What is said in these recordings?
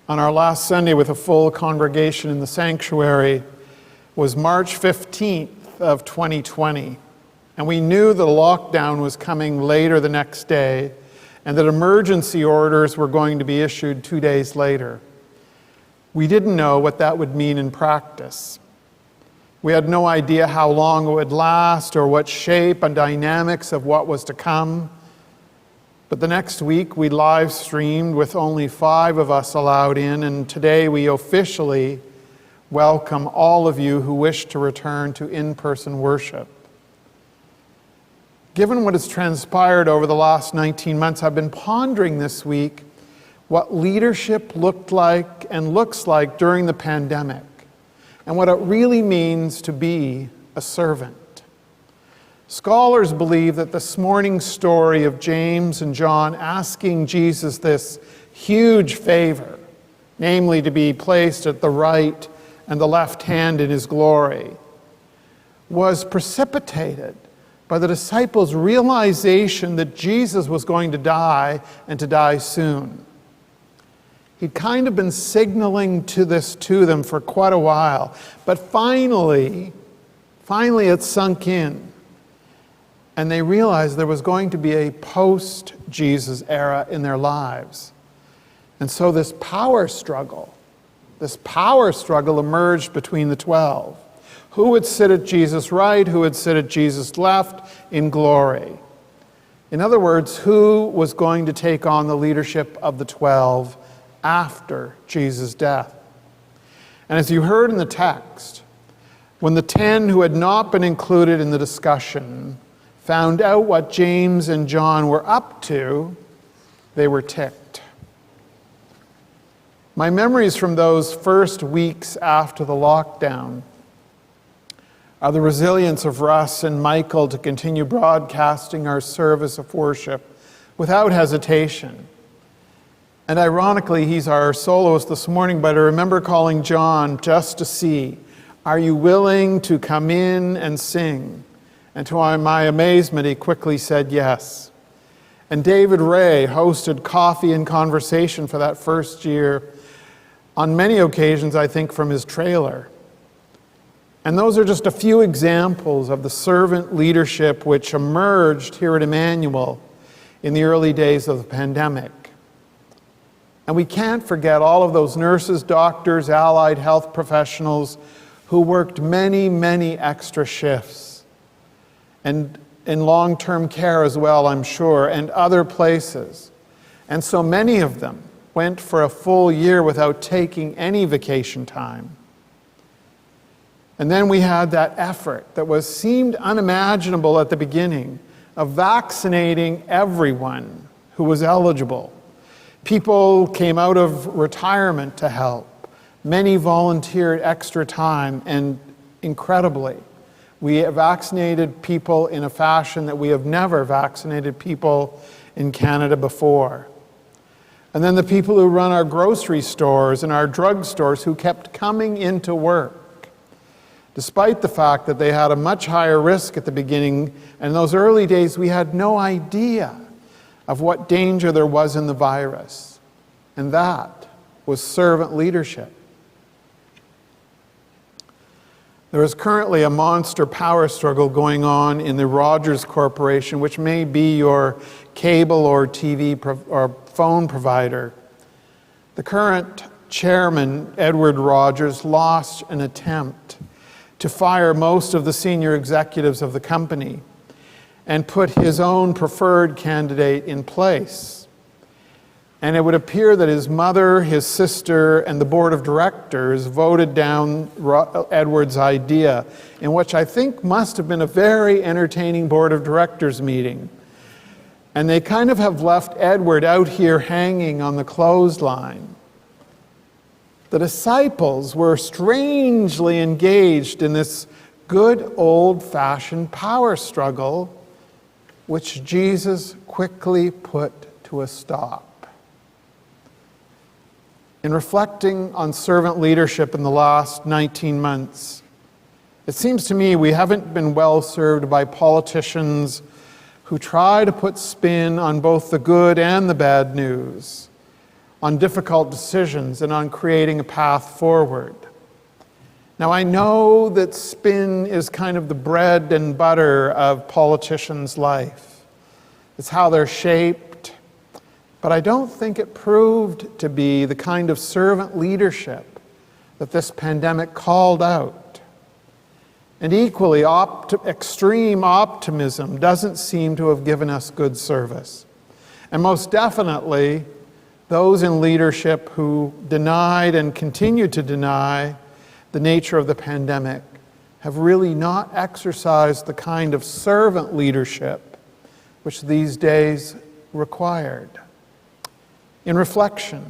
on our last Sunday with a full congregation in the sanctuary was March 15th of 2020. And we knew the lockdown was coming later the next day and that emergency orders were going to be issued 2 days later. We didn't know what that would mean in practice. We had no idea how long it would last or what shape and dynamics of what was to come. But the next week we live streamed with only 5 of us allowed in, and today we officially welcome all of you who wish to return to in-person worship. Given what has transpired over the last 19 months, I've been pondering this week what leadership looked like and looks like during the pandemic, and what it really means to be a servant. Scholars believe that this morning's story of James and John asking Jesus this huge favor, namely to be placed at the right and the left hand in his glory, was precipitated by the disciples' realization that Jesus was going to die and to die soon. He'd kind of been signaling to them for quite a while, but finally it sunk in, and they realized there was going to be a post-Jesus era in their lives. And so this power struggle emerged between the 12. Who would sit at Jesus' right? Who would sit at Jesus' left in glory? In other words, who was going to take on the leadership of the 12 after Jesus' death? And as you heard in the text, when the 10 who had not been included in the discussion found out what James and John were up to, they were ticked. My memories from those first weeks after the lockdown are the resilience of Russ and Michael to continue broadcasting our service of worship without hesitation. And ironically, he's our soloist this morning, but I remember calling John just to see, are you willing to come in and sing? And to my amazement, he quickly said yes. And David Ray hosted Coffee and Conversation for that first year, on many occasions, I think, from his trailer. And those are just a few examples of the servant leadership which emerged here at Emmanuel in the early days of the pandemic. And we can't forget all of those nurses, doctors, allied health professionals who worked many, many extra shifts. And in long-term care as well, I'm sure, and other places. And so many of them went for a full year without taking any vacation time. And then we had that effort that seemed unimaginable at the beginning of vaccinating everyone who was eligible. People came out of retirement to help. Many volunteered extra time, and incredibly, we vaccinated people in a fashion that we have never vaccinated people in Canada before. And then the people who run our grocery stores and our drugstores who kept coming into work, despite the fact that they had a much higher risk at the beginning. And in those early days, we had no idea of what danger there was in the virus. And that was servant leadership. There is currently a monster power struggle going on in the Rogers Corporation, which may be your cable or TV or phone provider. The current chairman, Edward Rogers, lost an attempt to fire most of the senior executives of the company and put his own preferred candidate in place. And it would appear that his mother, his sister, and the board of directors voted down Edward's idea, in which I think must have been a very entertaining board of directors meeting. And they kind of have left Edward out here hanging on the clothesline. The disciples were strangely engaged in this good old-fashioned power struggle, which Jesus quickly put to a stop. In reflecting on servant leadership in the last 19 months, it seems to me we haven't been well served by politicians who try to put spin on both the good and the bad news, on difficult decisions, and on creating a path forward. Now, I know that spin is kind of the bread and butter of politicians' life. It's how they're shaped, but I don't think it proved to be the kind of servant leadership that this pandemic called out. And equally, extreme optimism doesn't seem to have given us good service. And most definitely, those in leadership who denied and continue to deny the nature of the pandemic have really not exercised the kind of servant leadership which these days required. In reflection,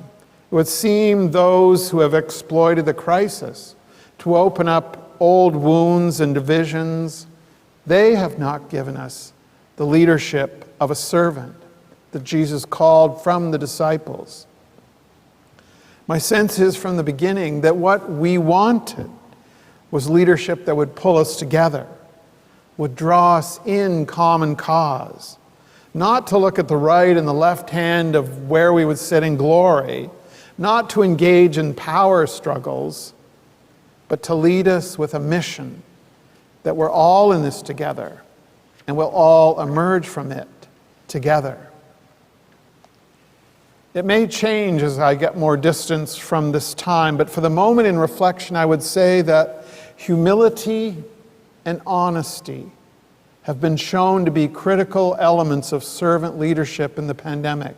it would seem those who have exploited the crisis to open up old wounds and divisions, they have not given us the leadership of a servant that Jesus called from the disciples. My sense is from the beginning that what we wanted was leadership that would pull us together, would draw us in common cause, not to look at the right and the left hand of where we would sit in glory, not to engage in power struggles, but to lead us with a mission that we're all in this together and we'll all emerge from it together. It may change as I get more distance from this time, but for the moment in reflection, I would say that humility and honesty have been shown to be critical elements of servant leadership in the pandemic.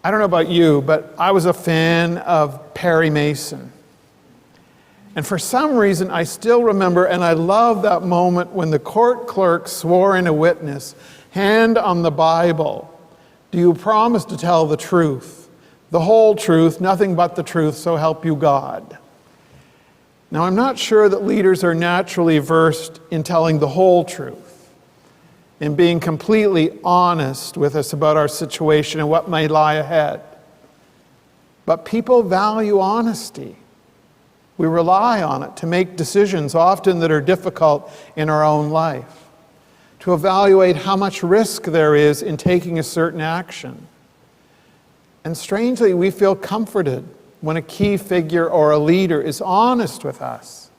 I don't know about you, but I was a fan of Perry Mason. And for some reason, I still remember, and I love that moment when the court clerk swore in a witness, hand on the Bible, do you promise to tell the truth, the whole truth, nothing but the truth, so help you God? Now, I'm not sure that leaders are naturally versed in telling the whole truth, in being completely honest with us about our situation and what may lie ahead. But people value honesty. We rely on it to make decisions, often that are difficult in our own life, to evaluate how much risk there is in taking a certain action. And strangely, we feel comforted when a key figure or a leader is honest with us.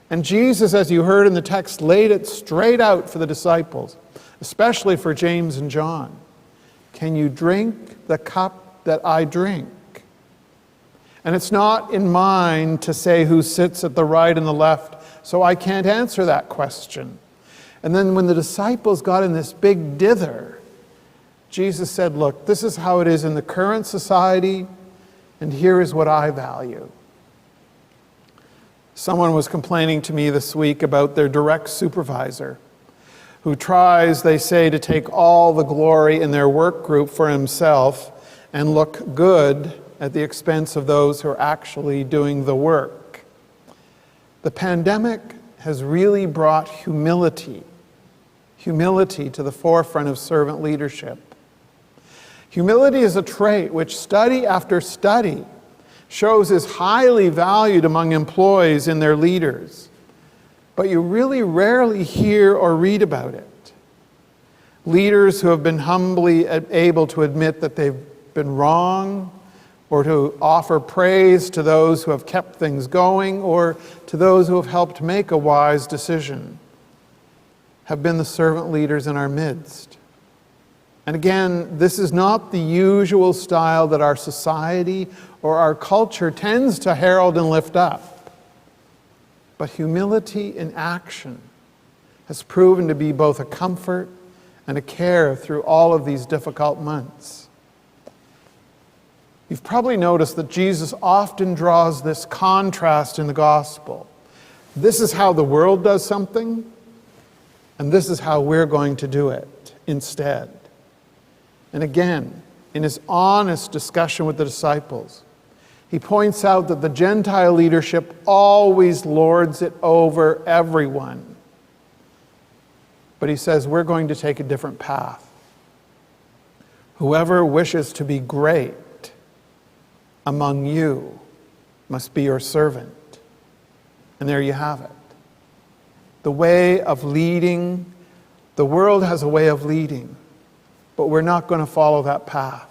And Jesus, as you heard in the text, laid it straight out for the disciples, especially for James and John. Can you drink the cup that I drink? And it's not in mine to say who sits at the right and the left, so I can't answer that question. And then when the disciples got in this big dither, Jesus said, look, this is how it is in the current society, and here is what I value. Someone was complaining to me this week about their direct supervisor, who tries, they say, to take all the glory in their work group for himself and look good at the expense of those who are actually doing the work. The pandemic has really brought humility to the forefront of servant leadership. Humility is a trait which study after study shows is highly valued among employees and their leaders, but you really rarely hear or read about it. Leaders who have been humbly able to admit that they've been wrong, or to offer praise to those who have kept things going, or to those who have helped make a wise decision, have been the servant leaders in our midst. And again, this is not the usual style that our society or our culture tends to herald and lift up. But humility in action has proven to be both a comfort and a care through all of these difficult months. You've probably noticed that Jesus often draws this contrast in the gospel. This is how the world does something, and this is how we're going to do it instead. And again, in his honest discussion with the disciples, he points out that the Gentile leadership always lords it over everyone. But he says, we're going to take a different path. Whoever wishes to be great among you must be your servant. And there you have it. The way of leading, the world has a way of leading, but we're not going to follow that path.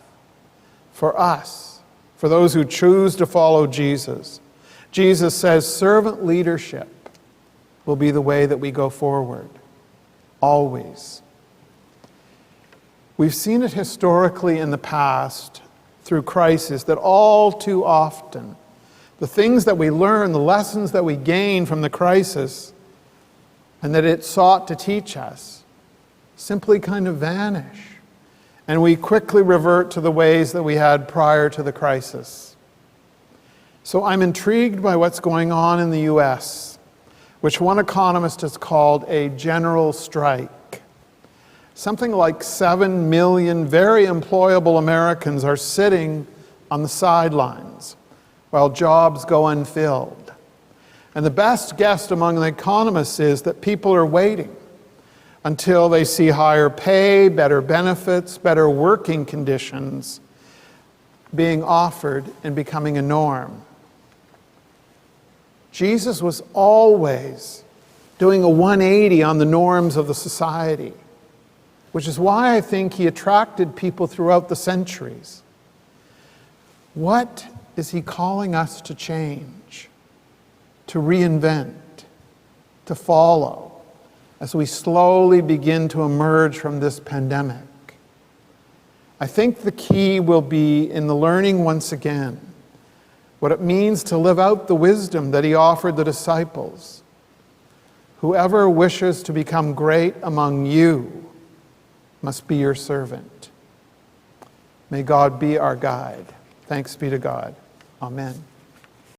for us, for those who choose to follow Jesus. Jesus says servant leadership will be the way that we go forward, always. We've seen it historically in the past through crisis that all too often, the things that we learn, the lessons that we gain from the crisis, and that it sought to teach us, simply kind of vanish. And we quickly revert to the ways that we had prior to the crisis. So I'm intrigued by what's going on in the US, which one economist has called a general strike. Something like 7 million very employable Americans are sitting on the sidelines while jobs go unfilled. And the best guess among the economists is that people are waiting until they see higher pay, better benefits, better working conditions being offered and becoming a norm. Jesus was always doing a 180 on the norms of the society, which is why I think he attracted people throughout the centuries. What is he calling us to change, to reinvent, to follow, as we slowly begin to emerge from this pandemic? I think the key will be in the learning once again what it means to live out the wisdom that he offered the disciples. Whoever wishes to become great among you must be your servant. May God be our guide. Thanks be to God. Amen.